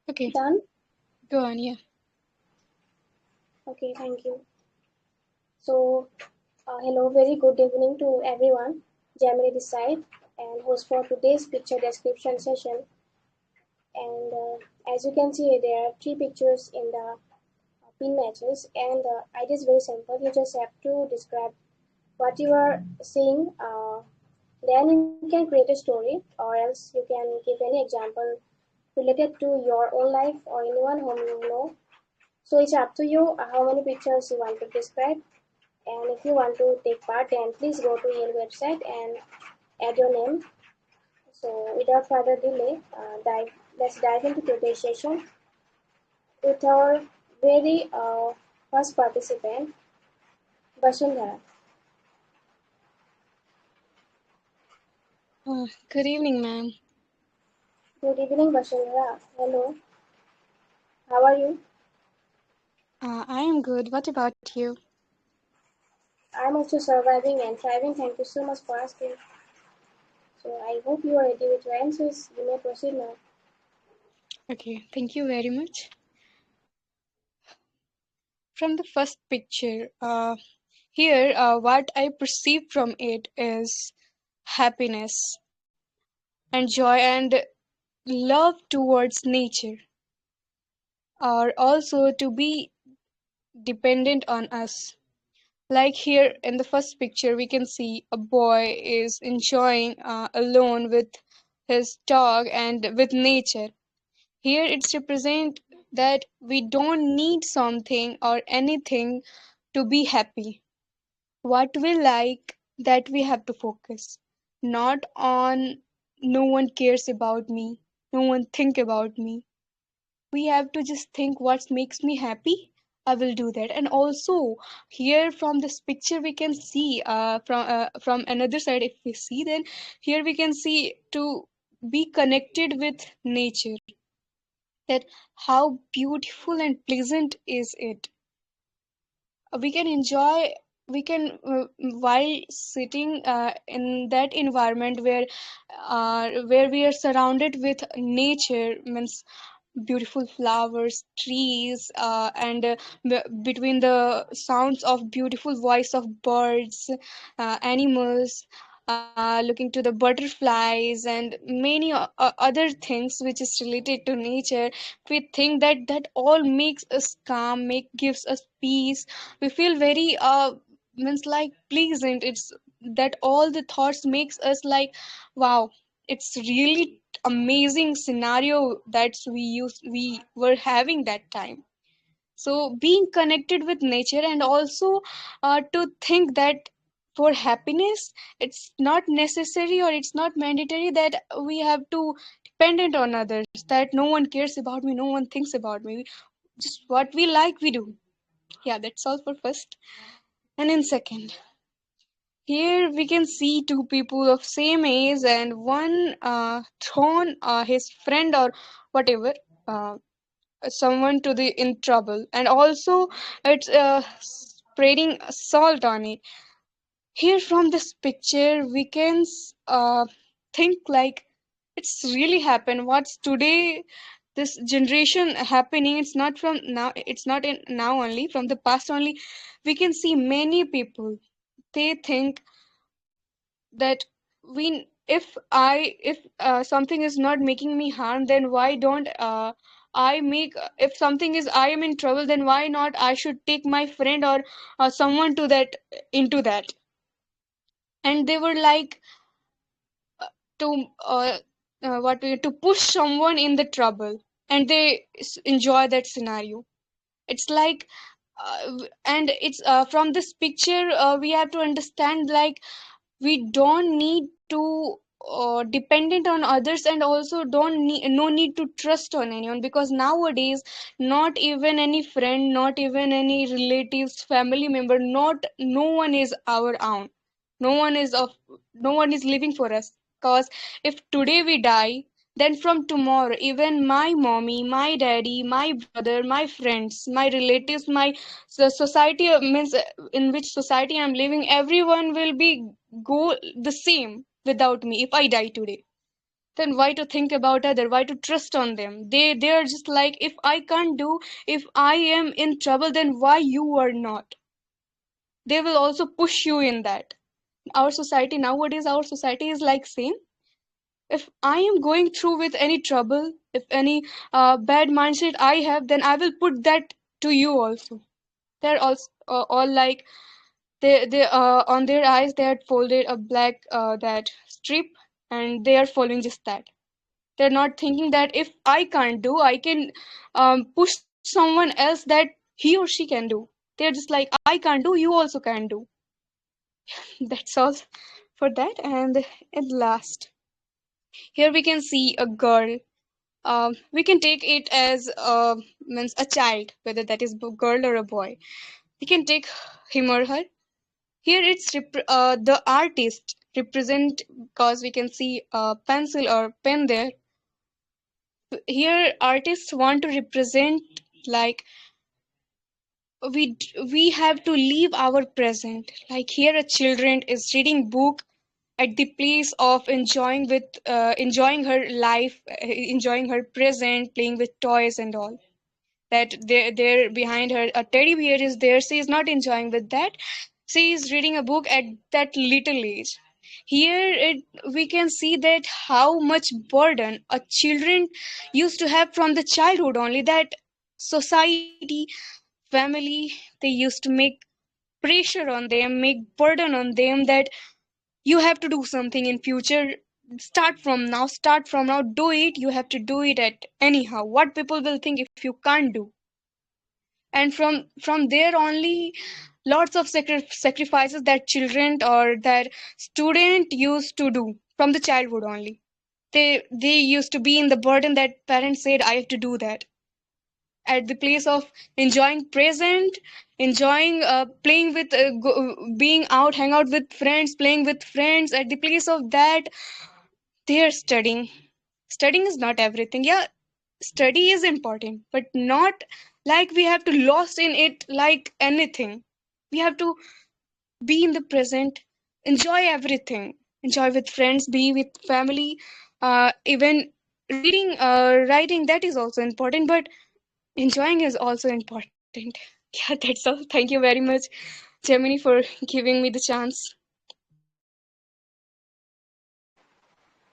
Okay, Done? go on, yeah. Okay, thank you. So, hello, very good evening to everyone. Gemini this side and host for today's picture description session. And as you can see, there are three pictures in the pin matches, and the idea is very simple. You just have to describe what you are seeing. Then you can create a story, or else you can give any example related to your own life or anyone whom you know. So it's up to you how many pictures you want to describe. And if you want to take part, then please go to your website and add your name. So without further delay, let's dive into today's session with our very first participant, Vasundhara. Good evening, ma'am. Good evening, Vasundhara. Hello, how are you? I am good. What about you? I'm also surviving and thriving. Thank you so much for asking. So I hope you are ready with your answers. You may proceed now. Okay, thank you very much. From the first picture, here, what I perceive from it is happiness and joy and love towards nature, or also to be dependent on us. Like here in the first picture, we can see a boy is enjoying alone with his dog and with nature. Here it's represent that we don't need something or anything to be happy. What we like, that we have to focus, not on no one cares about me, no one think about me. We have to just think what makes me happy. I will do that. And also here from this picture we can see from another side, if we see, then here we can see to be connected with nature, that how beautiful and pleasant is it. We can enjoy, we can while sitting in that environment where we are surrounded with nature, means beautiful flowers, trees, and between the sounds of beautiful voice of birds, animals, looking to the butterflies and many other things which is related to nature. We think that that all makes us calm, make gives us peace. We feel very means like pleasant. It's that all the thoughts makes us like, wow, it's really amazing scenario that we were having that time. So being connected with nature, and also to think that for happiness it's not necessary or it's not mandatory that we have to dependent on others, that no one cares about me, no one thinks about me. Just what we like we do. Yeah, that's all for first. And in second, here we can see two people of same age, and one thrown his friend or whatever, uh, someone to the in trouble, and also it's spreading salt on it. Here from this picture we can think like it's really happened. What's today? This generation happening. It's not from now. It's not in now only. From the past only, we can see many people. They think that if something is not making me harm, then why don't I make, if something is I am in trouble, then why not I should take my friend or someone to that, into that. And they were like to to push someone in the trouble, and they enjoy that scenario. It's like and it's from this picture we have to understand like we don't need to dependent on others, and also don't need, no need to trust on anyone, because nowadays not even any friend, not even any relatives, family member, not no one is our own. No one is of, no one is living for us. Because if today we die, then from tomorrow even my mommy, my daddy, my brother, my friends, my relatives, my society, means in which society I'm living, everyone will be go the same without me if I die today. then why to think about other, why to trust on them? They are just like, if I can't do, if I am in trouble, then why you are not? They will also push you in that. Our society nowadays, our society is like same. If I am going through with any trouble, if any bad mindset I have, then I will put that to you also. They're also all like, they on their eyes they had folded a black that strip, and they are following just that. They're not thinking that if I can't do, I can push someone else that he or she can do. They're just like, I can't do, you also can do. That's all for that. And at last, here we can see a girl. We can take it as means a child, whether that is girl or a boy. We can take him or her. Here it's the artist represent, because we can see a pencil or pen there. Here artists want to represent like, we have to leave our present. Like here a children is reading book at the place of enjoying her life, enjoying her present, playing with toys and all. That there behind her a teddy bear is there, she is not enjoying with that. She is reading a book at that little age. Here we can see that how much burden a children used to have from the childhood only, that society, family, they used to make pressure on them, make burden on them, that you have to do something in future, start from now, do it, you have to do it at anyhow, what people will think if you can't do. And from there only, lots of sacrifices that children or that student used to do from the childhood only. They used to be in the burden that parents said I have to do that, at the place of enjoying present, enjoying playing with being out, hang out with friends, playing with friends, at the place of that they are studying. Studying is not everything. Yeah, study is important, but not like we have to lost in it like anything. We have to be in the present, enjoy everything, enjoy with friends, be with family, even reading, writing, that is also important, but enjoying is also important. Yeah, that's all. Thank you very much, Gemini, for giving me the chance.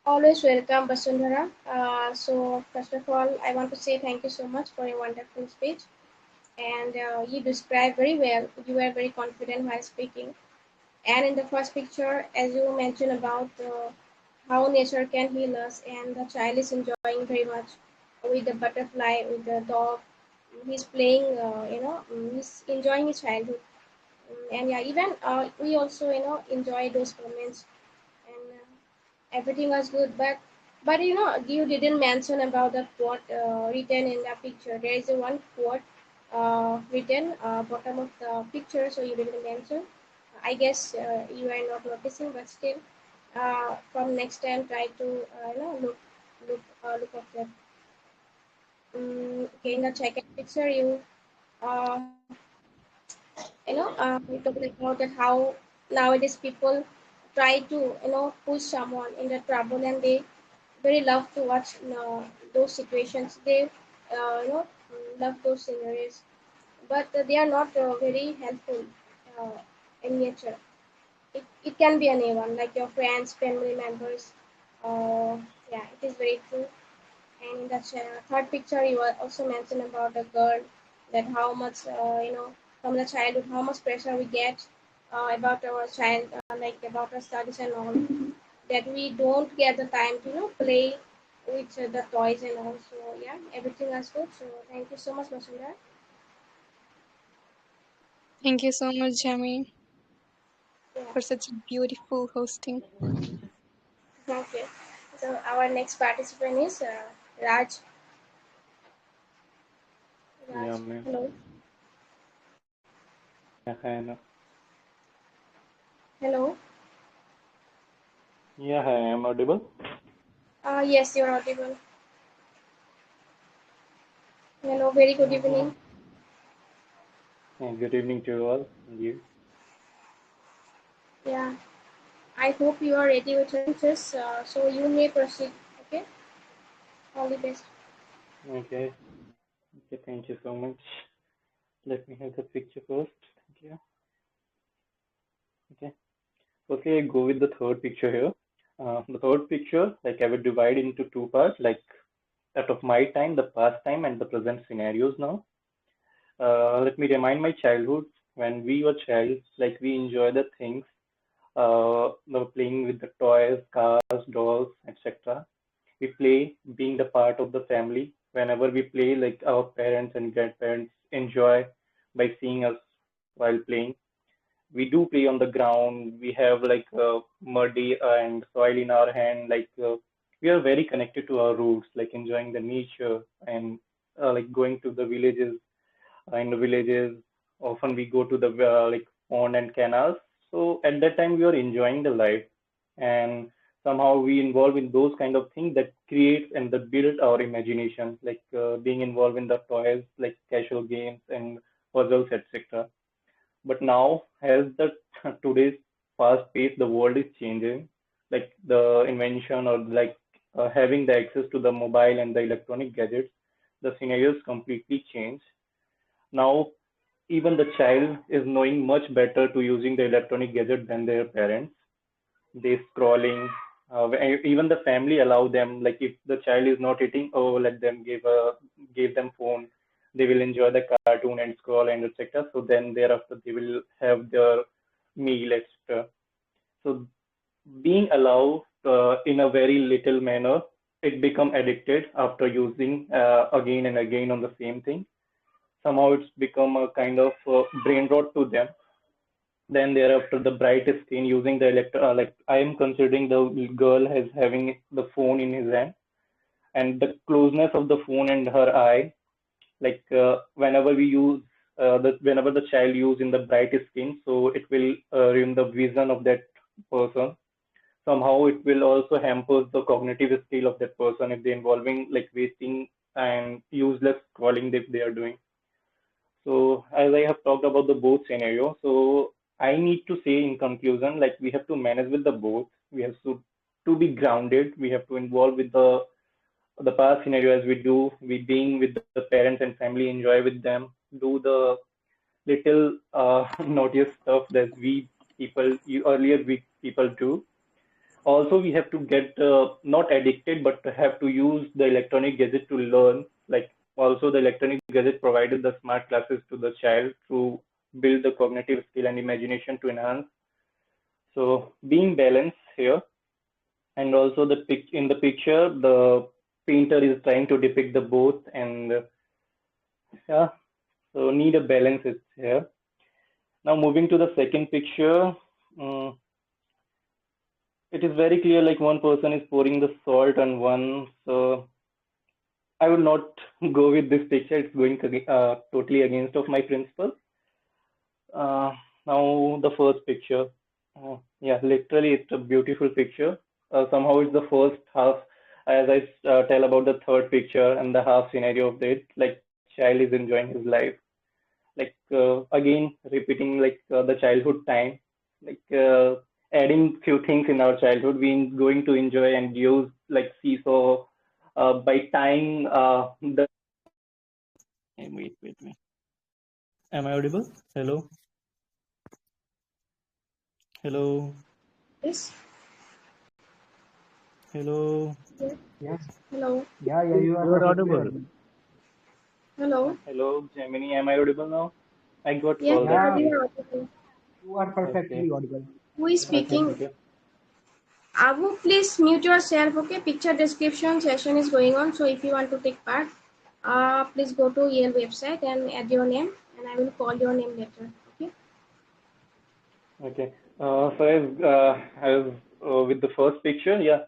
Always welcome, Basundhara. So, first of all, I want to say thank you so much for your wonderful speech. And you described very well. You were very confident while speaking. And in the first picture, as you mentioned about how nature can heal us, and the child is enjoying very much with the butterfly, with the dog. He's playing, he's enjoying his childhood. And yeah, even we also, enjoy those moments, and everything was good. But you didn't mention about the quote written in the picture. There is a one quote written bottom of the picture, so you didn't mention. I guess you are not noticing, but still, from next time, try to look at that. Okay, in the second picture, uh, you talking about that how nowadays people try to push someone in the trouble, and they very love to watch those situations. They love those sceneries, but they are not very helpful uh, in nature. It can be anyone, like your friends, family members. Uh, yeah, it is very true. And in the third picture, you also mentioned about the girl, that how much from the childhood, how much pressure we get about our child, like about our studies and all, that we don't get the time to play with the toys and all. So yeah, everything is good. So thank you so much, Masunda. Thank you so much, Jamie, Yeah, for such a beautiful hosting. okay. So our next participant is Raj. Raj, Yeah, ma'am. hello, Yeah, hi, no. hello. Yeah, hi, I'm audible. Yes, you're audible. Hello, very good Mm-hmm. evening. And good evening to you all. And you? Yeah, I hope you are ready with your answers. So you may proceed. Okay, all the best. Okay. Okay. Thank you so much. Let me have the picture first. Thank you. Okay. Okay. Go with the third picture here. The third picture, like I would divide into two parts, like that of my time, the past time, and the present scenarios now. Let me remind my childhood. When we were child, like we enjoy the things, playing with the toys, cars, dolls, etc. We play being the part of the family. Whenever we play, like our parents and grandparents enjoy by seeing us while playing. We do play on the ground. We have like muddy and soil in our hand. We are very connected to our roots, like enjoying the nature and like going to the villages. In the villages, often we go to the like pond and canals. So at that time, we are enjoying the life, and somehow we involve in those kind of things that create and that build our imagination, like being involved in the toys, like casual games and puzzles, etc. But now, as the today's fast pace, the world is changing. Like the invention or like having the access to the mobile and the electronic gadgets, the scenarios completely change. Now, even the child is knowing much better to using the electronic gadget than their parents. They scrolling. Even the family allow them. Like if the child is not eating, oh, let them give them phone. They will enjoy the cartoon and scroll and etc. So then thereafter they will have their meal etc. So being allowed in a very little manner, it become addicted after using again and again on the same thing. Somehow it's become a kind of brain rot to them. Then thereafter, the brightest screen using the like I am considering the girl as having the phone in his hand, and the closeness of the phone and her eye, like whenever we use whenever the child use in the brightest screen, so it will ruin the vision of that person. Somehow it will also hamper the cognitive skill of that person if they involving like wasting and useless scrolling that they are doing. So as I have talked about the both scenario, so I need to say in conclusion, like we have to manage with the both. We have to be grounded. We have to involve with the past scenario as we do. We being with the parents and family, enjoy with them, do the little naughtiest stuff that we people earlier we people do. Also, we have to get not addicted, but have to use the electronic gadget to learn. Like also, the electronic gadget provided the smart classes to the child to build the cognitive skill and imagination to enhance. So, being balanced here, and also the in the picture, the painter is trying to depict the both, and yeah, so need a balance is here. Now, moving to the second picture. um, it is very clear like one person is pouring the salt on one, so I would not go with this picture. It's going totally against of my principle. Uh, Now the first picture. Yeah, literally it's a beautiful picture. Somehow it's the first half, as I tell about the third picture and the half scenario of it. Like child is enjoying his life. Like again repeating like the childhood time. Like adding few things in our childhood. We going to enjoy and use like seesaw by tying the. Hey, wait. Am I audible? Hello, hello, Yes. hello, Yeah. Yes, Hello. yeah, you are You are perfectly audible. audible. Hello. Hello, Gemini. Am I audible now? I got Yes, called yeah, Yeah, we actually. are audible. you are perfectly Okay, audible. Who is okay, speaking? thank you. Abu, please mute yourself. Okay, picture description session is going on. So if you want to take part, please go to your website and add your name, and I will call your name later. Okay. Okay. So as with the first picture, yeah.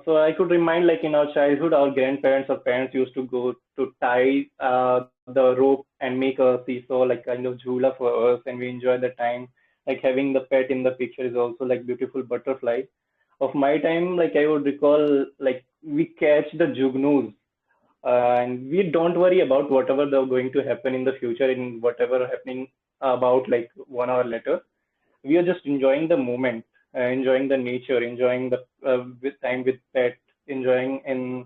So I could remind like in our childhood, our grandparents or parents used to go to tie the rope and make a seesaw, like kind of jhula for us, and we enjoy the time. Like having the pet in the picture is also like beautiful butterfly. Of my time, like I would recall, like we catch the jugnus, and we don't worry about whatever they're going to happen in the future, in whatever happening about like 1 hour later. We are just enjoying the moment, enjoying the nature, enjoying the with time with pet, enjoying in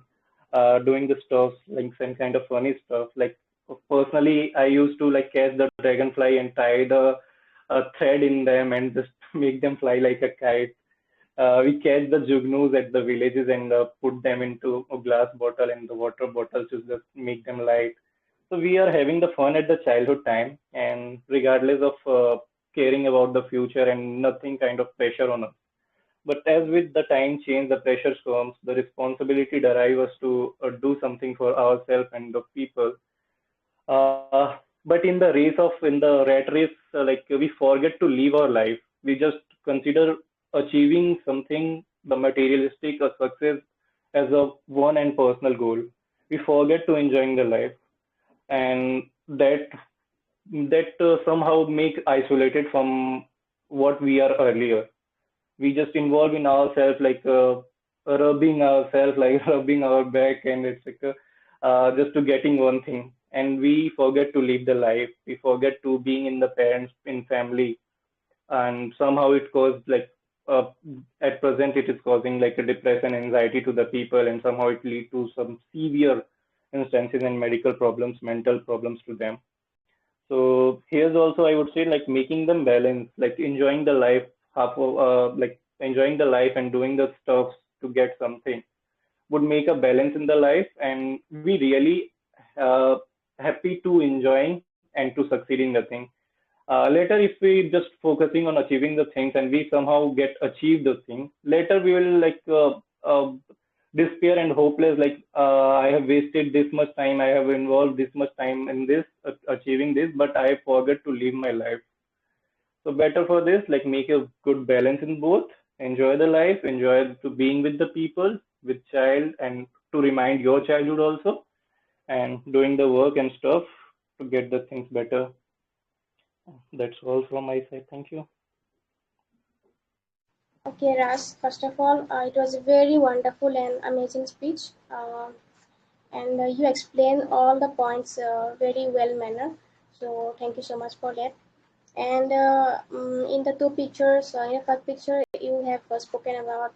doing the stuff, like some kind of funny stuff. Like personally, I used to like catch the dragonfly and tie the thread in them and just make them fly like a kite. We catch the jugnus at the villages and put them into a glass bottle and the water bottles to just make them light. So we are having the fun at the childhood time, and regardless of caring about the future and nothing kind of pressure on us. But as with the time change, the pressure comes, the responsibility derives us to do something for ourselves and the people. But in the rat race, like we forget to live our life. We just consider achieving something, the materialistic or success, as a one and personal goal. We forget to enjoying the life, and that somehow make isolated from what we are earlier. We just involve in ourselves, like rubbing ourselves, like rubbing our back, and it's like just to getting one thing, and we forget to live the life. We forget to being in the parents in family, and somehow it caused like uh, at present it is causing like a depression, anxiety to the people, and somehow it lead to some severe instances and medical problems, mental problems to them. So here's also I would say like making them balance, like enjoying the life, like enjoying the life and doing the stuff to get something would make a balance in the life, and we really uh, happy to enjoying and to succeeding the thing. Later, if we just focusing on achieving the things and we somehow get achieve the thing, later we will like despair and hopeless. Like I have wasted this much time, I have involved this much time in this achieving this, but I forget to live my life. So better for this, like make a good balance in both. Enjoy the life, enjoy to being with the people, with child, and to remind your childhood also, and doing the work and stuff to get the things better. That's all from my side. Thank you. Okay, Ras, first of all, it was a very wonderful and amazing speech. And you explained all the points very well manner. So thank you so much for that. And in the two pictures, in the first picture, you have spoken about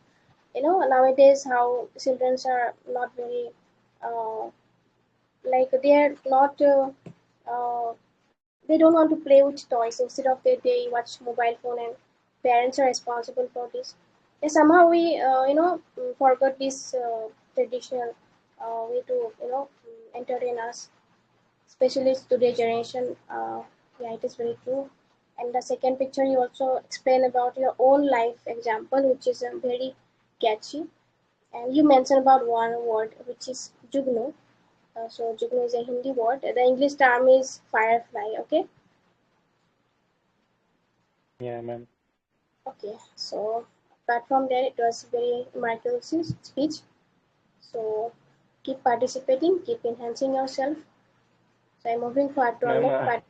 nowadays how children are not very uh, like they're not they don't want to play with toys. Instead of that they watch mobile phone, and parents are responsible for this. And somehow we forgot this traditional way to entertain us, especially today's generation. Yeah, it is very true. And the second picture, you also explain about your own life example, which is very catchy. And you mentioned about one word, which is jugnu. So jugnu is a Hindi word. The English term is firefly. Okay. Yeah, ma'am. Okay. So apart from that, it was very miraculous speech. So keep participating, keep enhancing yourself. So I'm moving forward to our Ma'am, next part.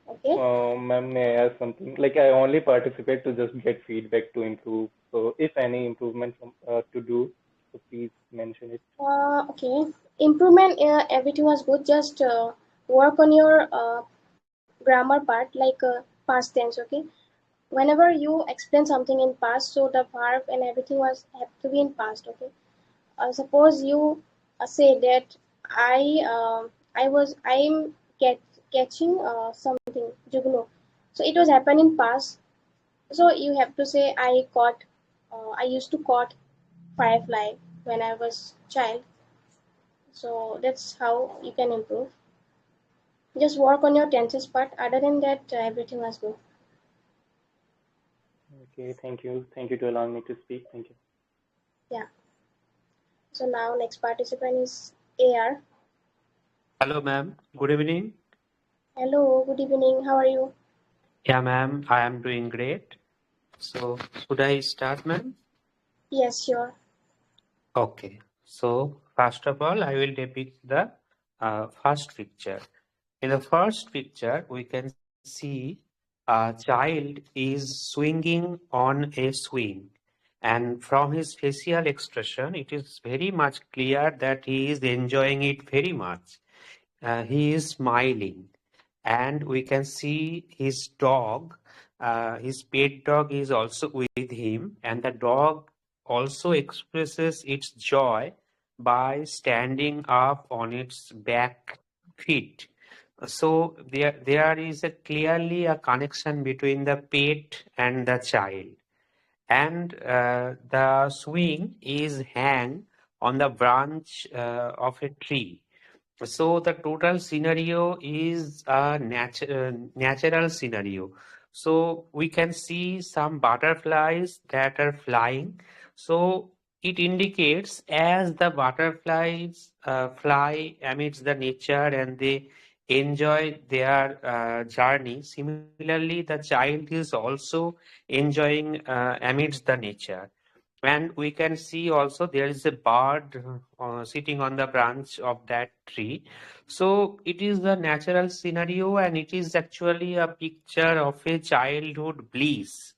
Okay. ma'am, may I ask something? Like I only participate to just get feedback to improve. So if any improvement from, to do, so please mention it. Okay. Improvement. Everything was good. Just work on your grammar part, like past tense. Okay. Whenever you explain something in past, so the verb and everything was have to be in past. Okay. Suppose you say that I'm catching something jugno, so it was happened in past. So you have to say I used to caught firefly when I was child. So that's how you can improve. Just work on your tenses part. Other than that, everything was good. Okay, thank you. Thank you to allowing me to speak. Thank you. Yeah. So now next participant is AR. Hello, ma'am. Good evening. Hello, good evening. How are you? Yeah, ma'am. I am doing great. So, should I start, ma'am? Yes, sure. Okay. So, first of all, I will depict the first picture. In the first picture, we can see a child is swinging on a swing. And from his facial expression, it is very much clear that he is enjoying it very much. He is smiling, and we can see his dog. His pet dog is also with him, and the dog also expresses its joy by standing up on its back feet. So there is clearly a connection between the pet and the child, and the swing is hang on the branch of a tree. So the total scenario is a natural scenario. So we can see some butterflies that are flying. So it indicates as the butterflies fly amidst the nature and they enjoy their journey. Similarly, the child is also enjoying amidst the nature. And we can see also there is a bird sitting on the branch of that tree. So it is a natural scenario and it is actually a picture of a childhood bliss.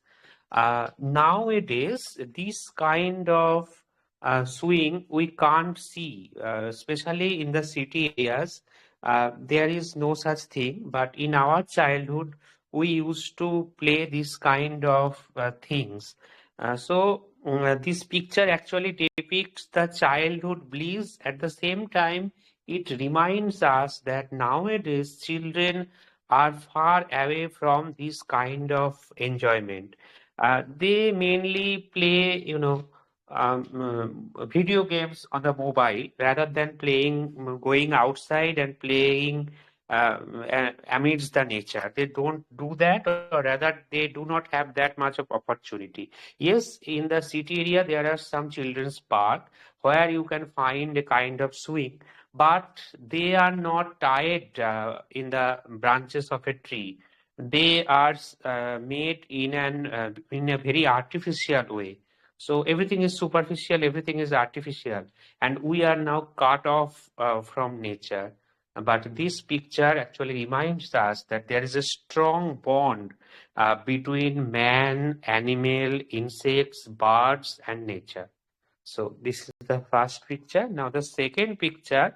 Nowadays, this kind of swing we can't see, especially in the city areas. There is no such thing, but in our childhood, we used to play this kind of things. This picture actually depicts the childhood bliss. At the same time, it reminds us that nowadays children are far away from this kind of enjoyment. They mainly play, video games on the mobile rather than playing, going outside and playing amidst the nature. They don't do that, or rather, they do not have that much of opportunity. Yes, in the city area, there are some children's park where you can find a kind of swing, but they are not tied in the branches of a tree. They are made in a very artificial way. So everything is superficial, everything is artificial, and we are now cut off from nature. But this picture actually reminds us that there is a strong bond between man, animal, insects, birds, and nature. So this is the first picture. Now the second picture.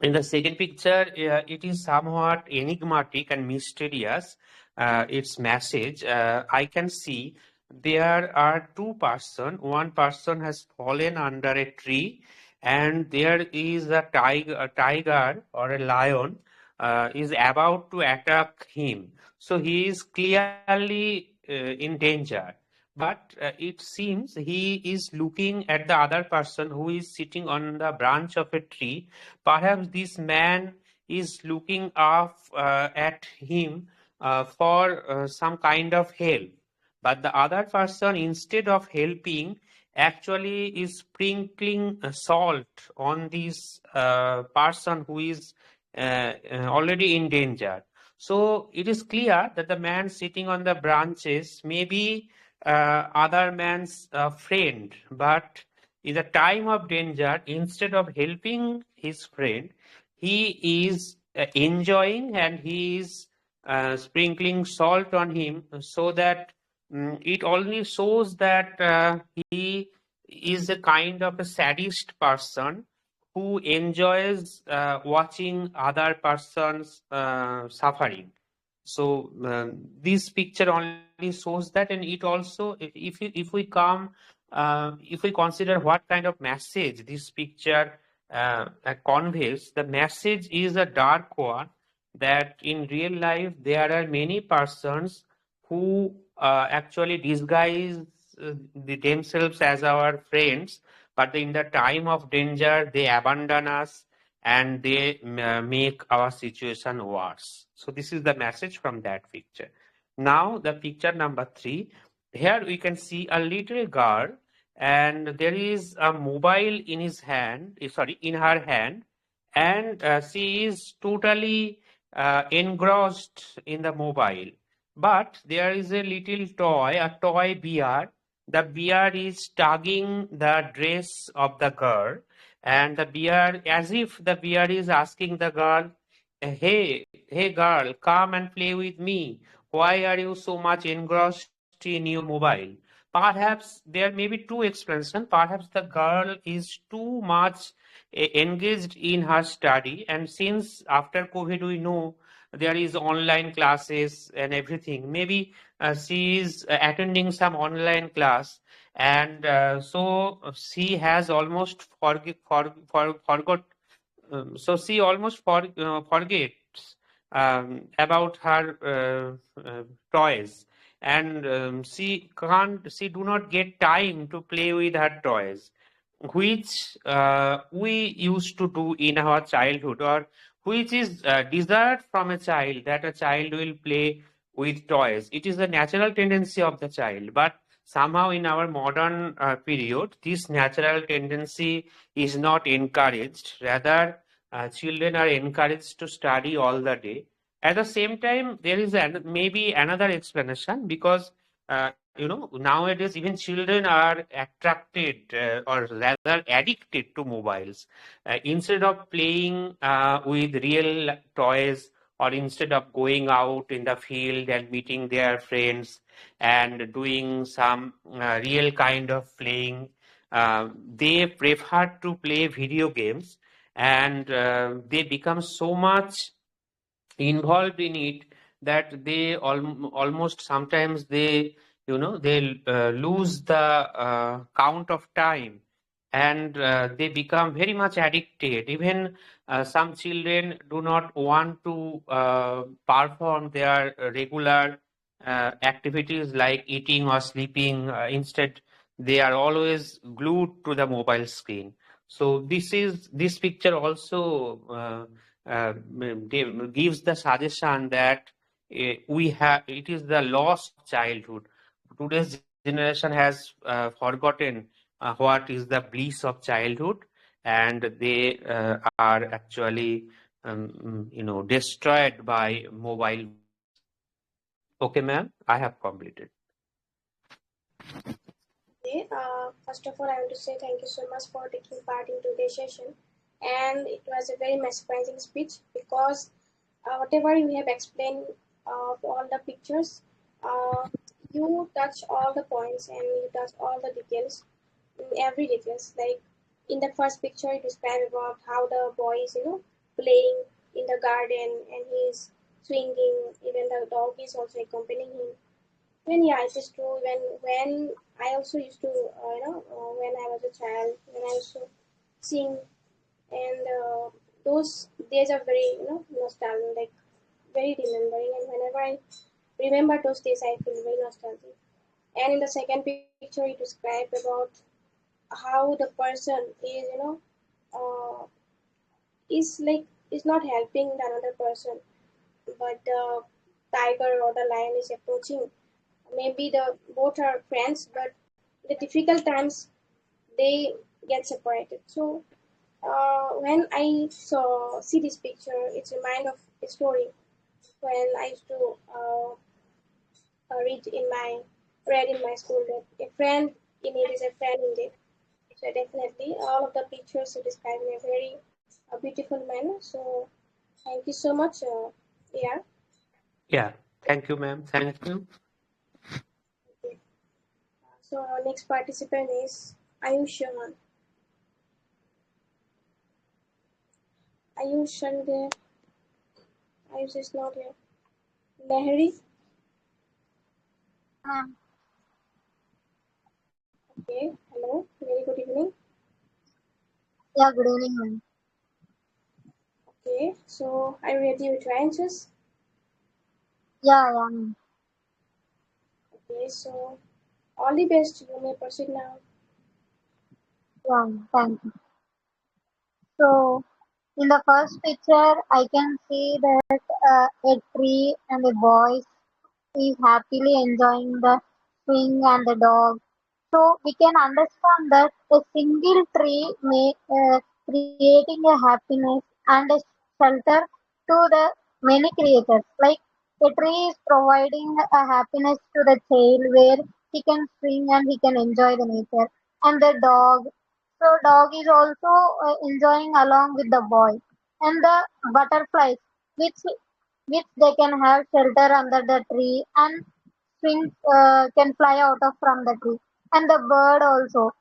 In the second picture, it is somewhat enigmatic and mysterious. Its message, I can see there are two person. One person has fallen under a tree, and there is a tiger or a lion is about to attack him. So he is clearly in danger. But it seems he is looking at the other person who is sitting on the branch of a tree. Perhaps this man is looking up at him for some kind of help. But the other person, instead of helping, actually is sprinkling salt on this person who is already in danger. So it is clear that the man sitting on the branches may be other man's friend, but in the time of danger, instead of helping his friend, he is enjoying and he is sprinkling salt on him so that it only shows that he is a kind of a sadist person who enjoys watching other persons suffering. So this picture only shows that, and it also, if we come, if we consider what kind of message this picture conveys, the message is a dark one. That in real life there are many persons who actually disguise themselves as our friends, but in the time of danger they abandon us and they make our situation worse. So this is the message from that picture. Now the picture number 3. Here we can see a little girl and there is a mobile in his hand, sorry, in her hand, and she is totally engrossed in the mobile. But there is a little toy, a toy bear. The bear is tugging the dress of the girl, and the bear, as if the bear is asking the girl, hey girl, come and play with me. Why are you so much engrossed in your mobile? Perhaps there may be two explanations. Perhaps the girl is too much engaged in her study, and since after COVID we know there is online classes and everything, maybe she is attending some online class, and so she has almost forgot. So she almost forgets about her toys, and she do not get time to play with her toys, which we used to do in our childhood, or which is desired from a child, that a child will play with toys. It is the natural tendency of the child, but somehow in our modern period, this natural tendency is not encouraged. Rather, children are encouraged to study all the day. At the same time, there is maybe another explanation, because nowadays even children are attracted or rather addicted to mobiles. Instead of playing with real toys, or instead of going out in the field and meeting their friends and doing some real kind of playing, they prefer to play video games, and they become so much involved in it that they almost sometimes they lose the count of time, and they become very much addicted. Even some children do not want to perform their regular activities like eating or sleeping. Instead, they are always glued to the mobile screen. So this picture also gives the suggestion that we have it is the loss of childhood. Today's generation has forgotten what is the bliss of childhood, and they are actually destroyed by mobile. Okay, ma'am, I have completed. Okay, first of all, I want to say thank you so much for taking part in today's session. And it was a very mesmerizing speech because whatever you have explained of all the pictures, uh, you touch all the points and you touch all the details, every details. Like in the first picture, you describe about how the boy is, playing in the garden and he's swinging. Even the dog is also accompanying him. When yeah, it is true. When I also used to, when I was a child, when I used to sing, and those days are very nostalgic, like very remembering. And whenever I remember those days, I feel very nostalgic. And in the second picture, you describe about how the person is, uh, is like is not helping the another person, but the tiger or the lion is approaching. Maybe the both are friends, but the difficult times they get separated. So when I saw see this picture, it's a mind of a story when I used to read in my school that a friend in need is a friend indeed. So definitely, all of the pictures you describe in a very beautiful manner. So thank you so much, yeah. Yeah, thank you, ma'am. Thank you. Okay. So our next participant is Ayush. Ayush, are you there? Ayush is not here. Nehri. Okay. Hello. Very good evening. Yeah, good evening, ma'am. Okay. So are you ready with your answers? Yeah, yeah, ma'am. Okay. So all the best. You may proceed now. Yeah, thank you. So, in the first picture, I can see that a tree and a boy is happily enjoying the swing and the dog. So, we can understand that a single tree may creating a happiness and a shelter to the many creatures. Like a tree is providing a happiness to the child where he can swing and he can enjoy the nature. And the dog, so dog is also enjoying along with the boy. And the butterflies, which which they can have shelter under the tree and swing can fly out of from the tree. And the bird also.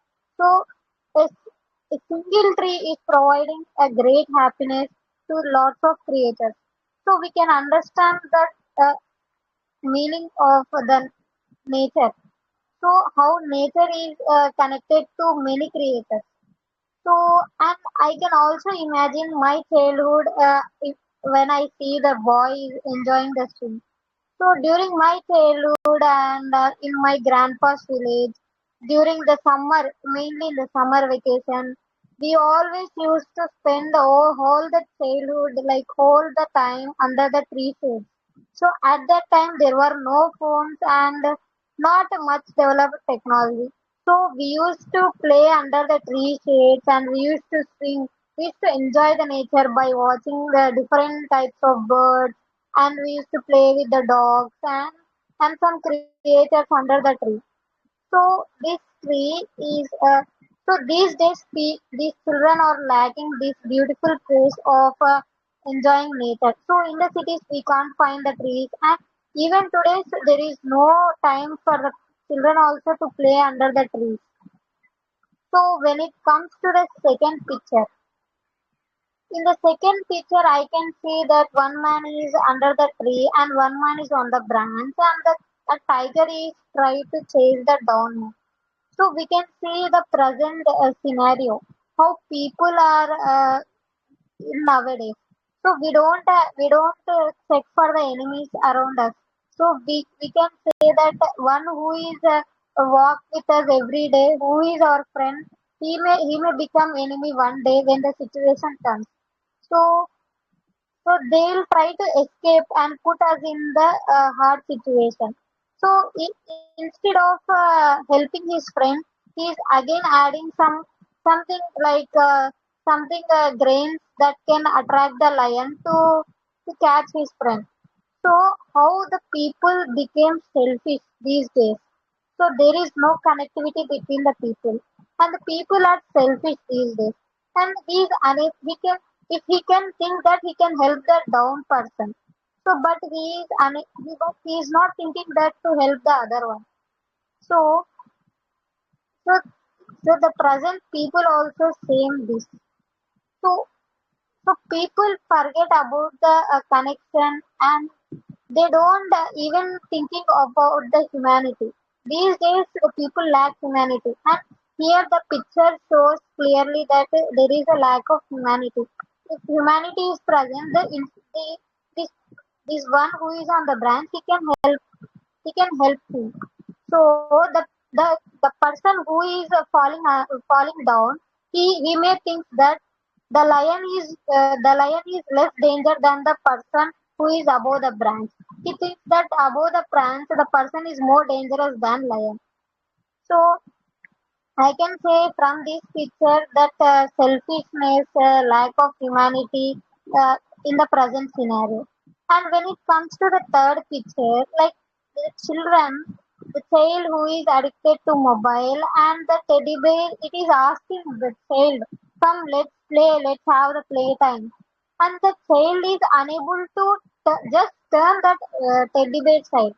So a single tree is providing a great happiness to lots of creatures. So we can understand that meaning of the nature. So how nature is connected to many creators. So, and I can also imagine my childhood when I see the boys enjoying the swing. So during my childhood and in my grandpa's village, during the summer, mainly in the summer vacation, we always used to spend all the childhood, like all the time under the tree shade. So at that time there were no phones and not much developed technology. So we used to play under the tree shades and we used to swing. We used to enjoy the nature by watching the different types of birds and we used to play with the dogs and some creatures under the tree. So this tree is so these days these children are lacking this beautiful place of enjoying nature. So in the cities we can't find the trees and even today there is no time for the children also to play under the trees. So when it comes to the second picture, in the second picture, I can see that one man is under the tree and one man is on the branch, and a tiger is trying to chase the down. So we can see the present scenario, how people are in nowadays. So we don't check for the enemies around us. So we can say that one who is walk with us every day, who is our friend, he may become enemy one day when the situation comes. So so they'll try to escape and put us in the hard situation. So instead of helping his friend, he is again adding something like something grains that can attract the lion to catch his friend. So how the people became selfish these days. So there is no connectivity between the people, and the people are selfish these days. And he can if he can think that he can help the down person. So but he is not thinking that to help the other one. So so so the present people also same this. So so people forget about the connection and they don't even thinking about the humanity. These days, people lack humanity, and here the picture shows clearly that there is a lack of humanity. If humanity is present, this this one who is on the branch, he can help him. So the person who is falling down, he may think that the lion is less danger than the person who is above the branch. He thinks that above the branch the person is more dangerous than lion. So I can say from this picture that selfishness, lack of humanity in the present scenario. And when it comes to the third picture, like the child who is addicted to mobile and the teddy bear, it is asking the child, come, let's play, let's have the playtime. And the child is unable to just turn that teddy bear side.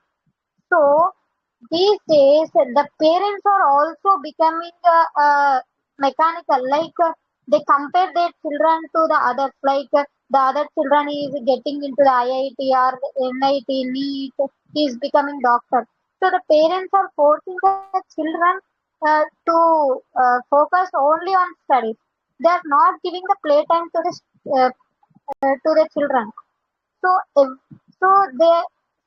So these days, the parents are also becoming mechanical. Like they compare their children to the others. Like the other children is getting into the IIT or NIT, NEET. He is becoming doctor. So the parents are forcing the children to focus only on studies. They are not giving the playtime to the children. So, so they,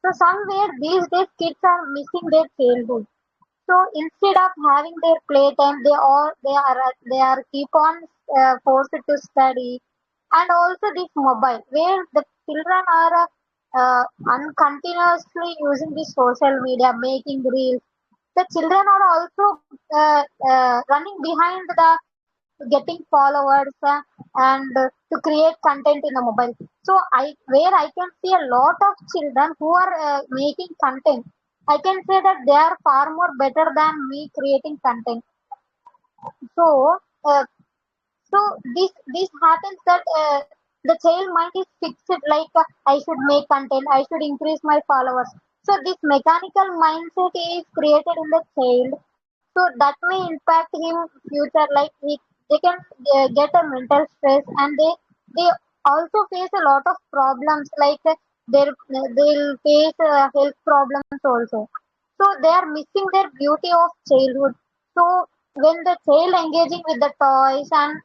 so somewhere these days kids are missing their childhood. So instead of having their playtime, they are keep on forced to study, and also this mobile where the children are continuously using this social media, making reels. The children are also running behind the getting followers and to create content in the mobile. So I can see a lot of children who are making content. I can say that they are far more better than me creating content. So uh, so this happens that the child mind is fixed like I should make content, I should increase my followers. So this mechanical mindset is created in the child. So that may impact him future. Like they can get a mental stress and they also face a lot of problems like they'll face health problems also. So they are missing their beauty of childhood. So when the child engaging with the toys and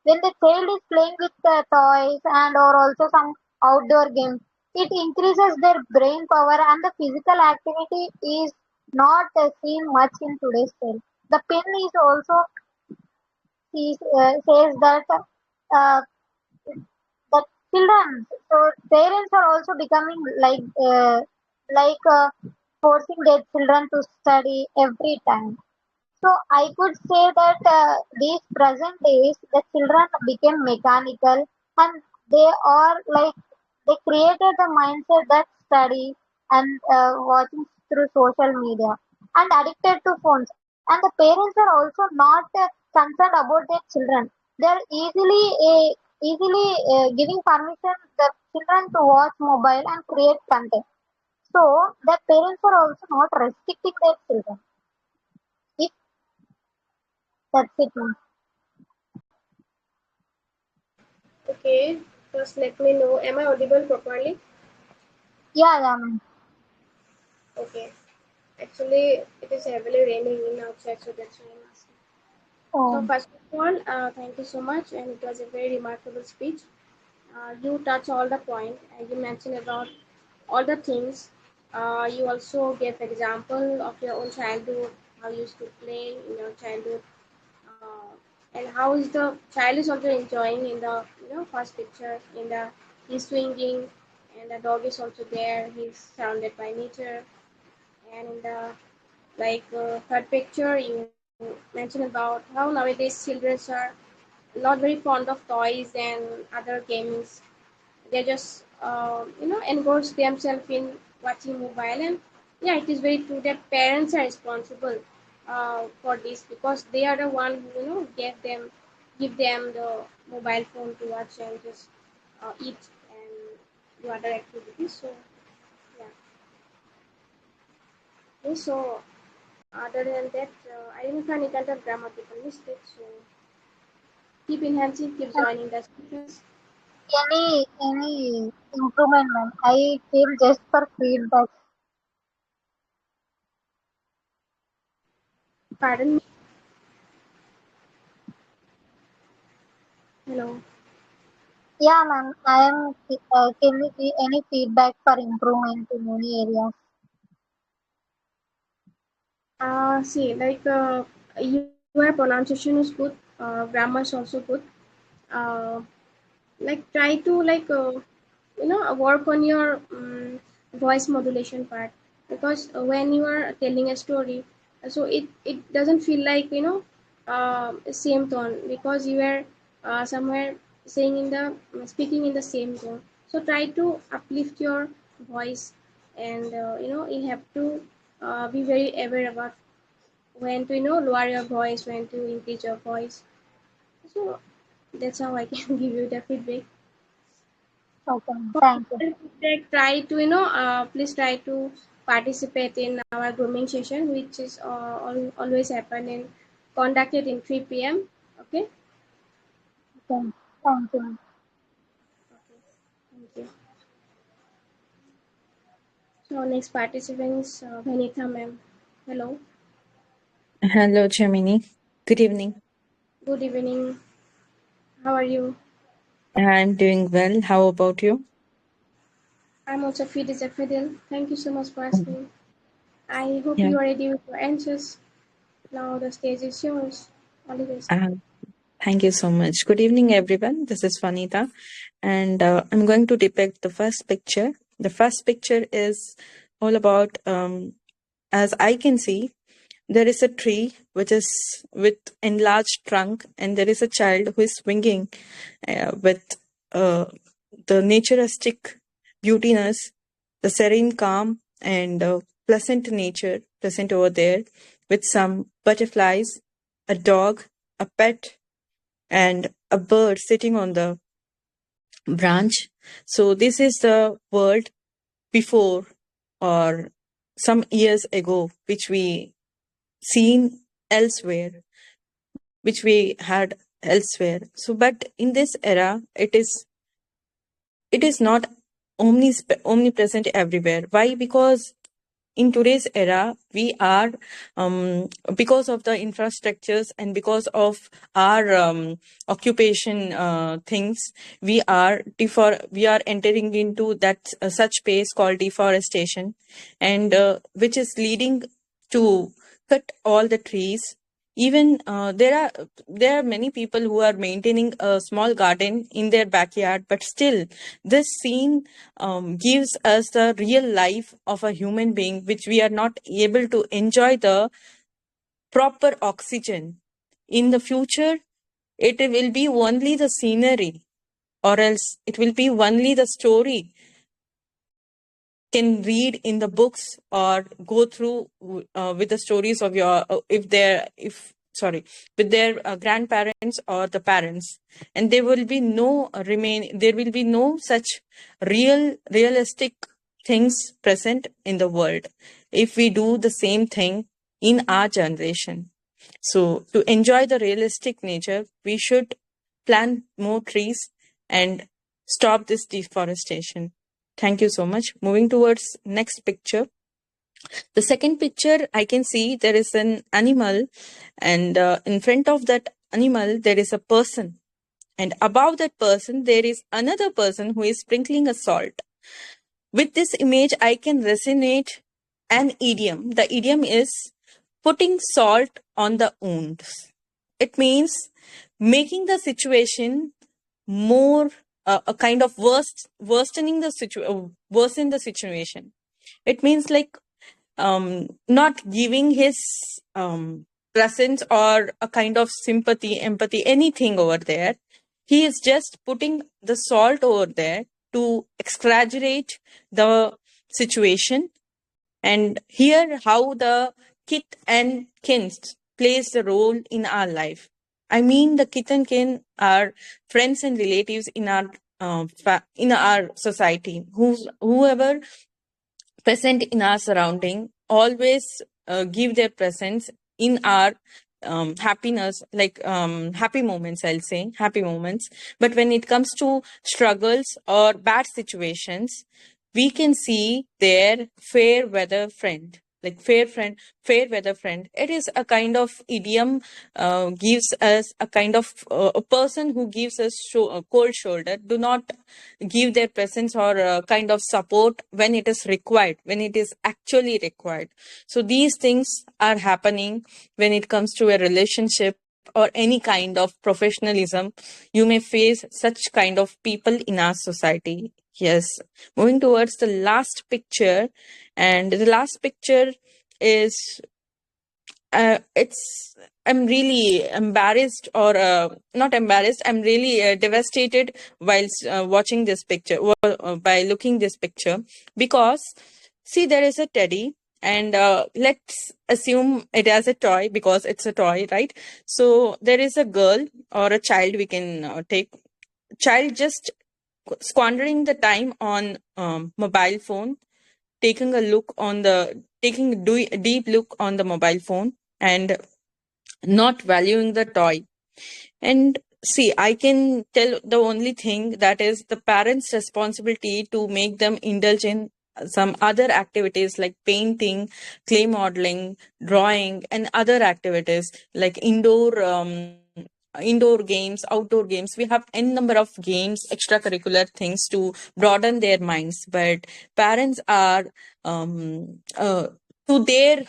when the child is playing with the toys and or also some outdoor games, it increases their brain power and the physical activity is not seen much in today's child. The pen is also says that uh, that children, so parents are also becoming like forcing their children to study every time. So I could say that these present days, the children became mechanical and they are like they created the mindset that study and watching through social media and addicted to phones. And the parents are also not concerned about their children. They are easily giving permission the children to watch mobile and create content. So the parents are also not restricting their children. If that's it, ma'am. Okay, first let me know. Am I audible properly? Yeah, ma'am. Okay. Actually, it is heavily raining in outside, so that's why I'm asking. So Oh, first of all, thank you so much, and it was a very remarkable speech. You touch all the point, and you mentioned about all the things. You also gave example of your own childhood, how you used to play in your childhood, and how is the child is also enjoying in the first picture in the he's swinging, and the dog is also there. He's surrounded by nature, and in the third picture you mentioned about how nowadays children are not very fond of toys and other games. They just engross themselves in watching mobile. And yeah, it is very true that parents are responsible for this, because they are the one who give them the mobile phone to watch and just eat and do other activities. So yeah. Okay, so other than that, I didn't find any kind of grammatical mistakes. So keep enhancing, keep and joining the sessions. any improvement, ma'am. I came just for feedback. Pardon me. Hello. Yeah, ma'am. I am. Can you give any feedback for improvement in any areas? See, your pronunciation is good, grammar is also good. Uh, try to work on your voice modulation part, because when you are telling a story, so it doesn't feel like same tone, because you are somewhere saying in the speaking in the same tone. So try to uplift your voice, and you have to be very aware about when to lower your voice, when to increase your voice. So that's how I can give you the feedback. Okay, ma'am. For Thank you. other feedback, try to please try to participate in our grooming session, which is always happen in conducted in 3 p.m. Okay. Okay, thank you, ma'am. Okay, thank you. So next participant is Vanitha ma'am. Hello. Hello, Gemini. Good evening. Good evening. How are you? I'm doing well. How about you? I'm also fit as a fiddle. Thank you so much for Mhm. asking. I hope Yeah. you are ready with your answers. Now the stage is yours. All the best. Uh, Thank you so much. Good evening, everyone. This is Vanita, and I'm going to depict the first picture. The first picture is all about, as I can see, there is a tree which is with enlarged trunk, and there is a child who is swinging with uh, the naturistic beautiness, the serene calm, and pleasant nature present over there, with some butterflies, a dog, a pet, and a bird sitting on the branch. So, this is the world before or some years ago, which we seen elsewhere, which we had elsewhere. So, but in this era, it is not omnipresent everywhere. Why? Because in today's era, we are, because of the infrastructures and because of our occupation things, we are entering into that such space called deforestation, and which is leading to cut all the trees. Even there are many people who are maintaining a small garden in their backyard, but still this scene gives us the real life of a human being, which we are not able to enjoy the proper oxygen. In the future, it will be only the scenery, or else it will be only the story can read in the books or go through with the stories of your if they're if sorry with their grandparents or the parents, and there will be no such realistic things present in the world if we do the same thing in our generation. So to enjoy the realistic nature, we should plant more trees and stop this deforestation. Thank you so much. Moving towards next picture. The second picture, I can see there is an animal, and in front of that animal, there is a person. And above that person, there is another person who is sprinkling a salt. With this image, I can resonate an idiom. The idiom is putting salt on the wounds. It means making the situation more a kind of worsen the situation. It means like not giving his presence or a kind of sympathy, empathy, anything over there. He is just putting the salt over there to exaggerate the situation. And here, how the kith and kin plays the role in our life. I mean, the kith and kin are friends and relatives in our in our society. Whoever present in our surrounding always give their presence in our happiness, like happy moments, I'll say happy moments. But when it comes to struggles or bad situations, we can see their fair weather friend, like fair weather friend. It is a kind of idiom, gives us a kind of a person who gives us a cold shoulder, do not give their presence or kind of support when it is required, when it is actually required. So these things are happening when it comes to a relationship or any kind of professionalism. You may face such kind of people in our society. Yes. Moving towards the last picture, and the last picture is it's I'm really embarrassed, or not embarrassed, I'm really devastated whilst watching this picture, by looking this picture, because see, there is a teddy, and let's assume it as a toy because it's a toy, right? So there is a girl or a child, we can take child just squandering the time on mobile phone, taking a deep look on the mobile phone, and not valuing the toy. And see, I can tell the only thing that is the parents' responsibility to make them indulge in some other activities like painting, clay modeling, drawing, and other activities like indoor games, outdoor games. We have n number of games, extracurricular things to broaden their minds. But parents are to their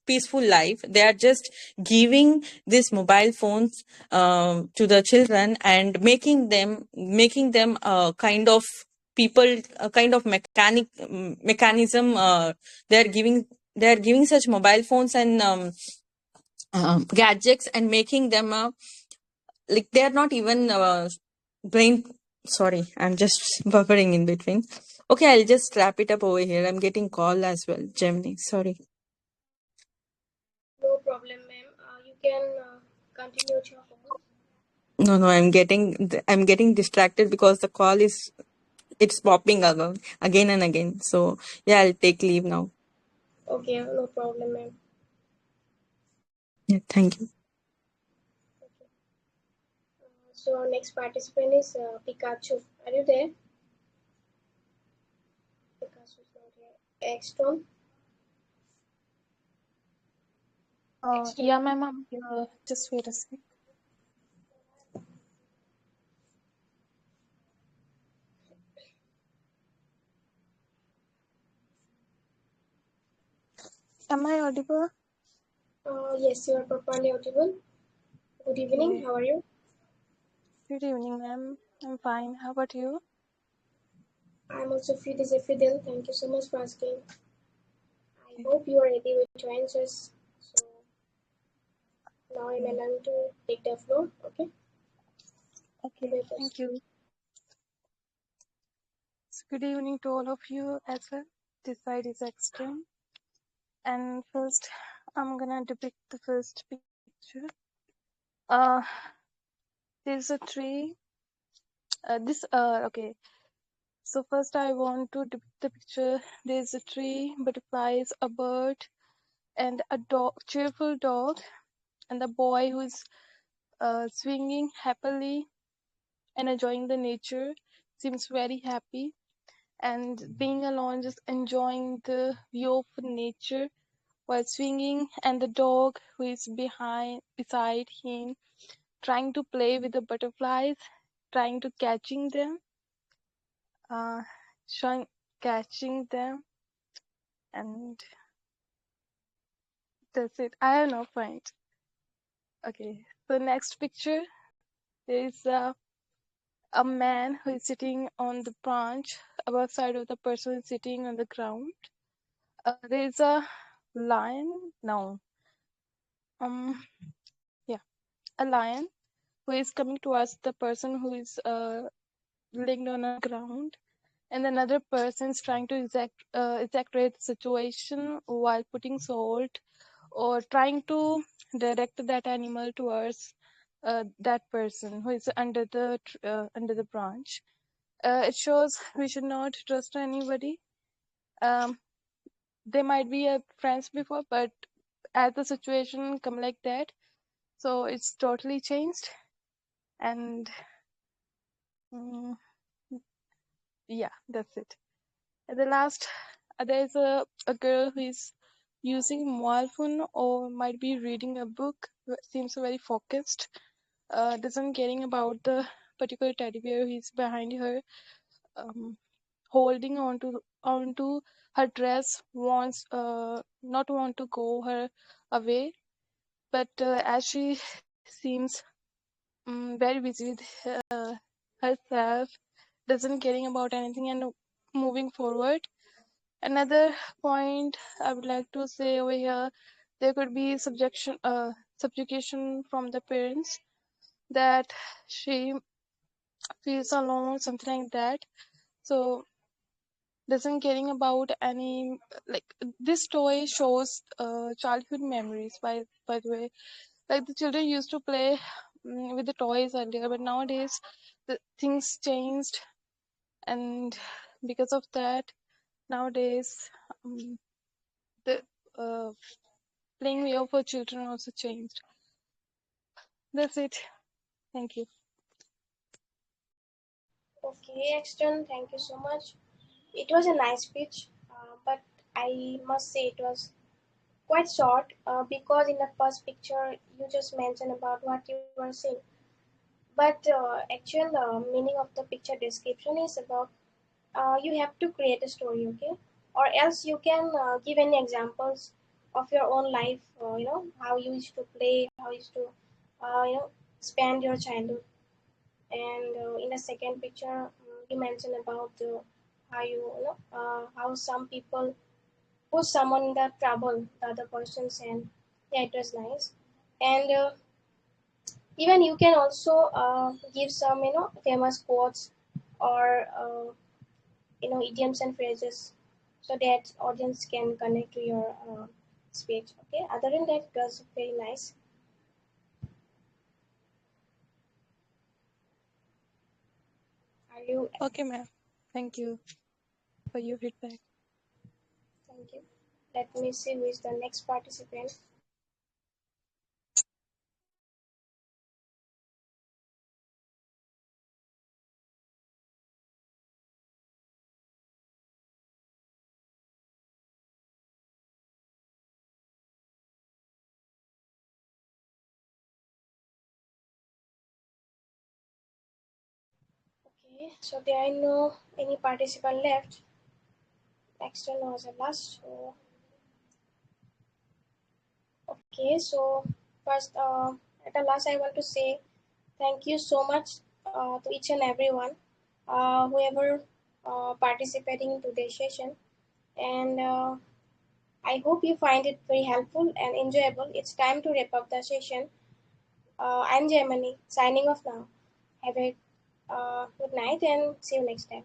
peaceful life, they are just giving these mobile phones to the children, and making them a kind of people, a kind of mechanism. They are giving such mobile phones and gadgets, and making them like they are not even brain. Sorry, I'm just buffering in between. Okay, I'll just wrap it up over here. I'm getting call as well, Gemini. Sorry. No problem, ma'am. You can continue with your call. No, I'm getting distracted because the call is it's popping again and again. So yeah, I'll take leave now. Okay, no problem, ma'am. Yeah, thank you. Okay. So next participant is Pikachu. Are you there? Extron. Yeah, ma'am, I'm here. Just wait a sec. Am I audible? Yes, you are properly audible. Good evening. Okay. How are you? Good evening, ma'am. I'm fine. How about you? I'm also free this Fidel. Thank you so much for asking. I Okay. hope you are ready with your answers. So now I'm Okay. allowed to take the floor. Okay. You Okay. may proceed. Thank you. So good evening to all of you as well. This side is Extreme. And first, I'm gonna depict the first picture. Uh, there's a tree. Okay. So first, I want to depict the picture. There's a tree, butterflies, a bird, and a dog, cheerful dog, and the boy who is swinging happily and enjoying the nature. Seems very happy and being alone, just enjoying the view of nature while swinging, and the dog who is beside him, trying to play with the butterflies, trying to uh, trying catching them, and that's it. I have no point. Okay, so next picture, there is a man who is sitting on the branch. Above side of the person is sitting on the ground. There is a lion. No, yeah, a lion who is coming towards the person who is linked on the ground, and another person is trying to exaggerate the situation while putting salt or trying to direct that animal towards that person who is under the branch. It shows we should not trust anybody. Um, they might be friends before, but as the situation come like that, so it's totally changed. And mm, yeah, that's it. At the last, there's a girl who is using mobile phone or might be reading a book. Seems very focused. Doesn't caring about the particular teddy bear who is behind her. Um, holding onto her dress, wants not want to go her away. But as she seems very busy with herself, doesn't caring about anything and moving forward. Another point I would like to say over here, there could be subjugation from the parents, that she feels alone, something like that. So doesn't caring about any, like, this toy shows childhood memories. By the way, like the children used to play with the toys earlier, but nowadays the things changed, and because of that, nowadays um, the uh, playing way for children also changed. That's it. Thank you. Okay, Extron. Thank you so much. It was a nice speech, but I must say it was quite short because in the first picture you just mentioned about what you were saying. But actual meaning of the picture description is about you have to create a story, okay? Or else you can give any examples of your own life, how you used to play, how you used to, spend your childhood. And in the second picture, you mentioned about how how some people push someone in the trouble, the other person's, and yeah, it was nice. And even you can also give some famous quotes or idioms and phrases so that audience can connect to your speech. Okay, other than that, it was very nice. Are you? Okay, ma'am. Thank you for your feedback. Thank you. Let me see who is the next participant. Okay, so there are no any participant left. Next one was the last. So, okay, so first, at the last, I want to say thank you so much to each and everyone, whoever participating in today's session, and I hope you find it very helpful and enjoyable. It's time to wrap up the session. I'm Gemini, signing off now. Have a good night and see you next time.